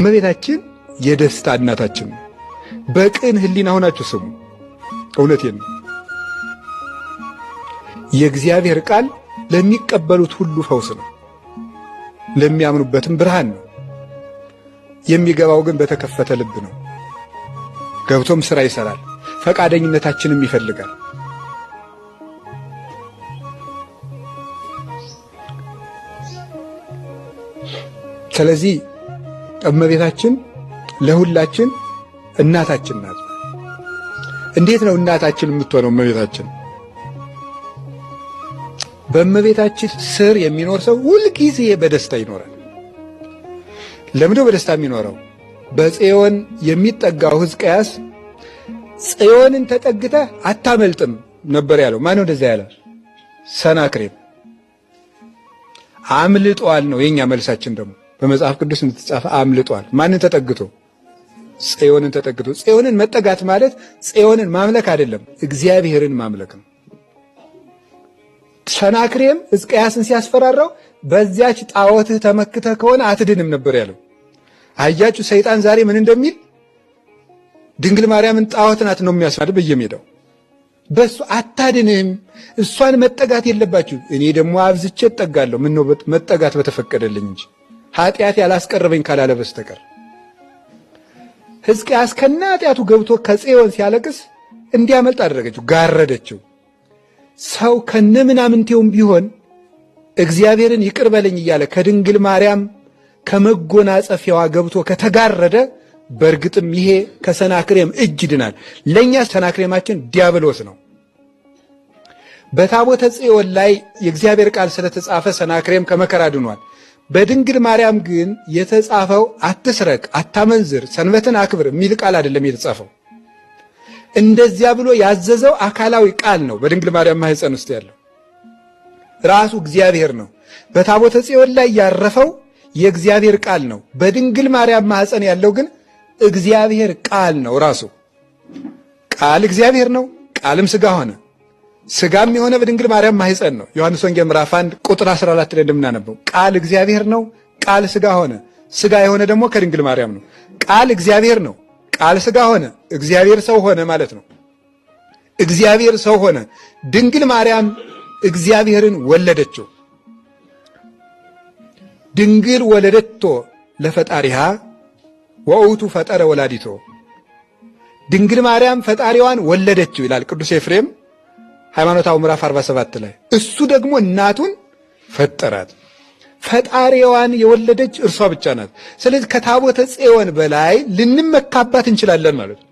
እመቤታችን የደስታ እናታችን ነው። በቅን ሕሊና ሆናችሁ ስሙ። እውነቴን ነው። የእግዚአብሔር ቃል ለሚቀበሉት ሁሉ ፈውስ ነው፣ ለሚያምኑበትም ብርሃን ነው። የሚገባው ግን በተከፈተ ልብ ነው። ገብቶም ሥራ ይሠራል፣ ፈቃደኝነታችንም ይፈልጋል። ስለዚህ እመቤታችን ለሁላችን እናታችን ናት። እንዴት ነው እናታችን የምትሆነው? እመቤታችን በእመቤታችን ስር የሚኖር ሰው ሁልጊዜ በደስታ ይኖራል። ለምንድነው በደስታ የሚኖረው? በጽዮን የሚጠጋው ሕዝቅያስ ጽዮንን ተጠግተህ አታመልጥም ነበር ያለው። ማነው እንደዛ ያለ? ሰናክሬም አምልጧል ነው የኛ መልሳችን። ደግሞ በመጽሐፍ ቅዱስ እንደተጻፈ አምልጧል። ማንን ተጠግቶ? ጽዮንን ተጠግቶ። ጽዮንን መጠጋት ማለት ጽዮንን ማምለክ አይደለም፣ እግዚአብሔርን ማምለክ ነው። ሰናክሬም ሕዝቅያስን ሲያስፈራራው በዚያች ጣዖትህ ተመክተህ ከሆነ አትድንም ነበር ያለው። አያችሁ ሰይጣን ዛሬ ምን እንደሚል። ድንግል ማርያምን ጣዖት ናት ነው የሚያስማድ በየሜዳው። በሱ አታድንም፣ እሷን መጠጋት የለባችሁ። እኔ ደግሞ አብዝቼ እጠጋለሁ። ምን ነው መጠጋት በተፈቀደልኝ እንጂ ኃጢአት ያላስቀረበኝ ካላለ በስተቀር። ሕዝቅያስ ከነ ኃጢአቱ ገብቶ ከጽዮን ሲያለቅስ እንዲያመልጥ አደረገችው፣ ጋረደችው። ሰው ከነ ምናምንቴውም ቢሆን እግዚአብሔርን ይቅር በለኝ እያለ ከድንግል ማርያም ከመጎናጸፊያዋ ገብቶ ከተጋረደ በእርግጥም ይሄ ከሰናክሬም እጅ ይድናል። ለእኛ ሰናክሬማችን ዲያብሎስ ነው። በታቦተ ጽዮን ላይ የእግዚአብሔር ቃል ስለተጻፈ ሰናክሬም ከመከራ ድኗል። በድንግል ማርያም ግን የተጻፈው አትስረቅ፣ አታመንዝር፣ ሰንበትን አክብር የሚል ቃል አይደለም የተጻፈው። እንደዚያ ብሎ ያዘዘው አካላዊ ቃል ነው። በድንግል ማርያም ማኅፀን ውስጥ ያለው ራሱ እግዚአብሔር ነው። በታቦተ ጽዮን ላይ ያረፈው የእግዚአብሔር ቃል ነው። በድንግል ማርያም ማኅፀን ያለው ግን እግዚአብሔር ቃል ነው። ራሱ ቃል እግዚአብሔር ነው። ቃልም ሥጋ ሆነ። ሥጋም የሆነ በድንግል ማርያም ማኅፀን ነው። ዮሐንስ ወንጌል ምዕራፍ 1 ቁጥር 14 ላይ እንደምናነበው ቃል እግዚአብሔር ነው። ቃል ሥጋ ሆነ። ሥጋ የሆነ ደግሞ ከድንግል ማርያም ነው። ቃል እግዚአብሔር ነው። ቃል ሥጋ ሆነ። እግዚአብሔር ሰው ሆነ ማለት ነው። እግዚአብሔር ሰው ሆነ። ድንግል ማርያም እግዚአብሔርን ወለደችው። ድንግል ወለደቶ ለፈጣሪሃ ወውቱ ፈጠረ ወላዲቶ። ድንግል ማርያም ፈጣሪዋን ወለደችው ይላል ቅዱስ ኤፍሬም ሃይማኖታዊ ምዕራፍ 47 ላይ። እሱ ደግሞ እናቱን ፈጠራት። ፈጣሪዋን የወለደች እርሷ ብቻ ናት። ስለዚህ ከታቦተ ጽዮን በላይ ልንመካባት እንችላለን ማለት ነው።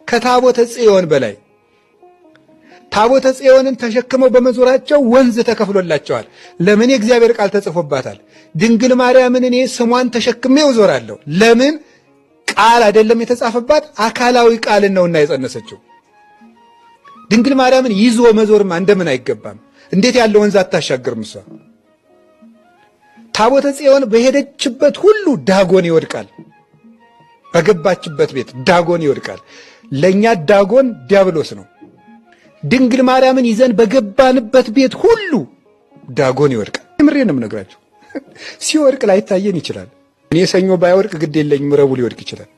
ከታቦተ ጽዮን በላይ ታቦተ ጽዮንን ተሸክመው በመዞራቸው ወንዝ ተከፍሎላቸዋል። ለምን? የእግዚአብሔር ቃል ተጽፎባታል። ድንግል ማርያምን እኔ ስሟን ተሸክሜው እዞራለሁ። ለምን? ቃል አይደለም የተጻፈባት፣ አካላዊ ቃልን ነውና የጸነሰችው። ድንግል ማርያምን ይዞ መዞርማ እንደምን አይገባም? እንዴት ያለ ወንዝ አታሻግርም እሷ? ታቦተ ጽዮን በሄደችበት ሁሉ ዳጎን ይወድቃል። በገባችበት ቤት ዳጎን ይወድቃል። ለእኛ ዳጎን ዲያብሎስ ነው። ድንግል ማርያምን ይዘን በገባንበት ቤት ሁሉ ዳጎን ይወድቃል። ምሬን ነው የምነግራችሁ። ሲወድቅ ላይታየን ይችላል። እኔ ሰኞ ባይወድቅ ግድ የለኝም፣ ረቡዕ ሊወድቅ ይችላል።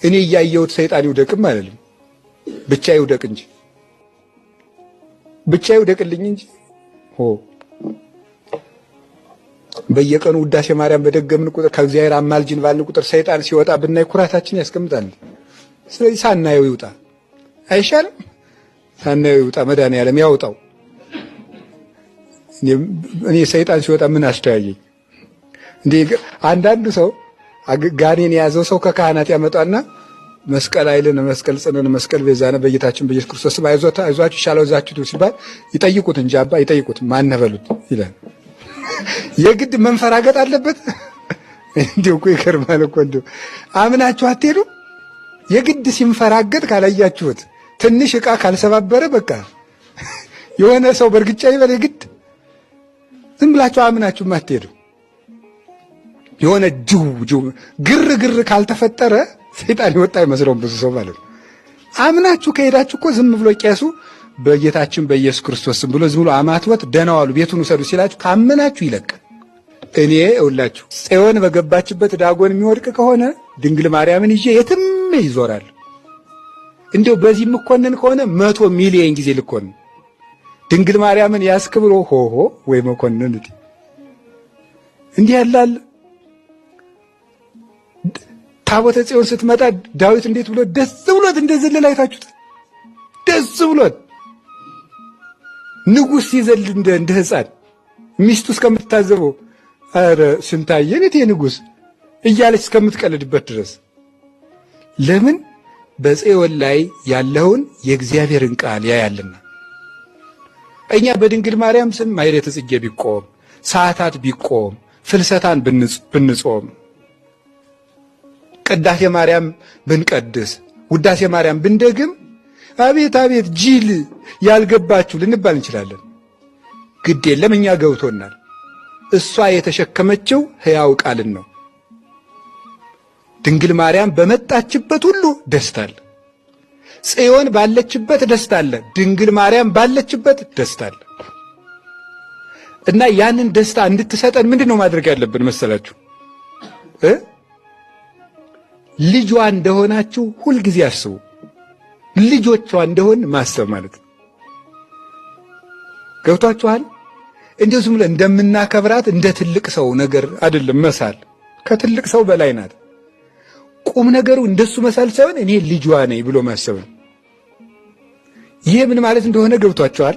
እኔ እያየሁት ሰይጣን ይውደቅም አይደለም፣ ብቻ ይውደቅ እንጂ ብቻ ይውደቅልኝ እንጂ በየቀኑ ውዳሴ ማርያም በደገምን ቁጥር ከእግዚአብሔር አማልጅን ባልን ቁጥር ሰይጣን ሲወጣ ብናይ ኩራታችን ያስቀምጣል። ስለዚህ ሳናየው ይውጣ አይሻልም? ሳናየው ይውጣ፣ መድኃኒዓለም ያውጣው። እኔ ሰይጣን ሲወጣ ምን አስተያየኝ እንዴ? አንዳንዱ ሰው ጋኔን የያዘው ሰው ከካህናት ያመጣና መስቀል አይልን መስቀል ጽንን መስቀል ቤዛነ በጌታችን በኢየሱስ ክርስቶስ አይዟችሁ ይሻለው ዛችሁ ሲባል ይጠይቁት እንጂ አባ ይጠይቁት ማነበሉት ይላል። የግድ መንፈራገጥ አለበት? እንዲሁ እኮ ይገርማል እኮ። እንዲሁ አምናችሁ አትሄዱ? የግድ ሲንፈራገጥ ካላያችሁት፣ ትንሽ ዕቃ ካልሰባበረ በቃ የሆነ ሰው በእርግጫ ይበል፣ የግድ ዝም ብላችሁ አምናችሁ አትሄዱ። የሆነ ጅው ግርግር ካልተፈጠረ ሰይጣን ይወጣ አይመስለውም ብዙ ሰው ማለት ነው። አምናችሁ ከሄዳችሁ እኮ ዝም ብሎ ቄሱ በጌታችን በኢየሱስ ክርስቶስ ብሎ ዝም ብሎ አማትወት ደህና ዋሉ ቤቱን ውሰዱ ሲላችሁ ካመናችሁ ይለቃል። እኔ እውላችሁ ጽዮን በገባችበት ዳጎን የሚወድቅ ከሆነ ድንግል ማርያምን ይዤ የትም ይዞራል። እንዲያው በዚህ የምኮንን ከሆነ 100 ሚሊዮን ጊዜ ልኮን ድንግል ማርያምን ያስክብሮ ሆሆ ወይ መኮንን እንዲህ ያላል። ታቦተ ጽዮን ስትመጣ ዳዊት እንዴት ብሎ ደስ ብሎት እንደዘለለ አይታችሁት? ደስ ብሎት ንጉሥ ሲዘል እንደ ሕፃን ሚስቱ እስከምትታዘበው አረ ስንታየን እቴ ንጉሥ እያለች እስከምትቀልድበት ድረስ። ለምን? በጽዮን ላይ ያለውን የእግዚአብሔርን ቃል ያያልና። እኛ በድንግል ማርያም ስም ማኅሌተ ጽጌ ቢቆም፣ ሰዓታት ቢቆም፣ ፍልሰታን ብንጾም፣ ቅዳሴ ማርያም ብንቀድስ፣ ውዳሴ ማርያም ብንደግም አቤት አቤት ጅል ያልገባችሁ ልንባል እንችላለን። ግድ የለም እኛ ገብቶናል። እሷ የተሸከመችው ሕያው ቃልን ነው። ድንግል ማርያም በመጣችበት ሁሉ ደስታ አለ። ጽዮን ባለችበት ደስታ አለ። ድንግል ማርያም ባለችበት ደስታ አለ። እና ያንን ደስታ እንድትሰጠን ምንድን ነው ማድረግ ያለብን መሰላችሁ? ልጇ እንደሆናችሁ ሁልጊዜ አስቡ። ልጆቿ እንደሆን ማሰብ ማለት ነው። ገብቷችኋል? እንዲሁ ዝም ብለን እንደምናከብራት እንደ ትልቅ ሰው ነገር አይደለም መሳል። ከትልቅ ሰው በላይ ናት። ቁም ነገሩ እንደሱ መሳል ሳይሆን እኔ ልጇ ነኝ ብሎ ማሰብ ነው። ይሄ ምን ማለት እንደሆነ ገብቷችኋል?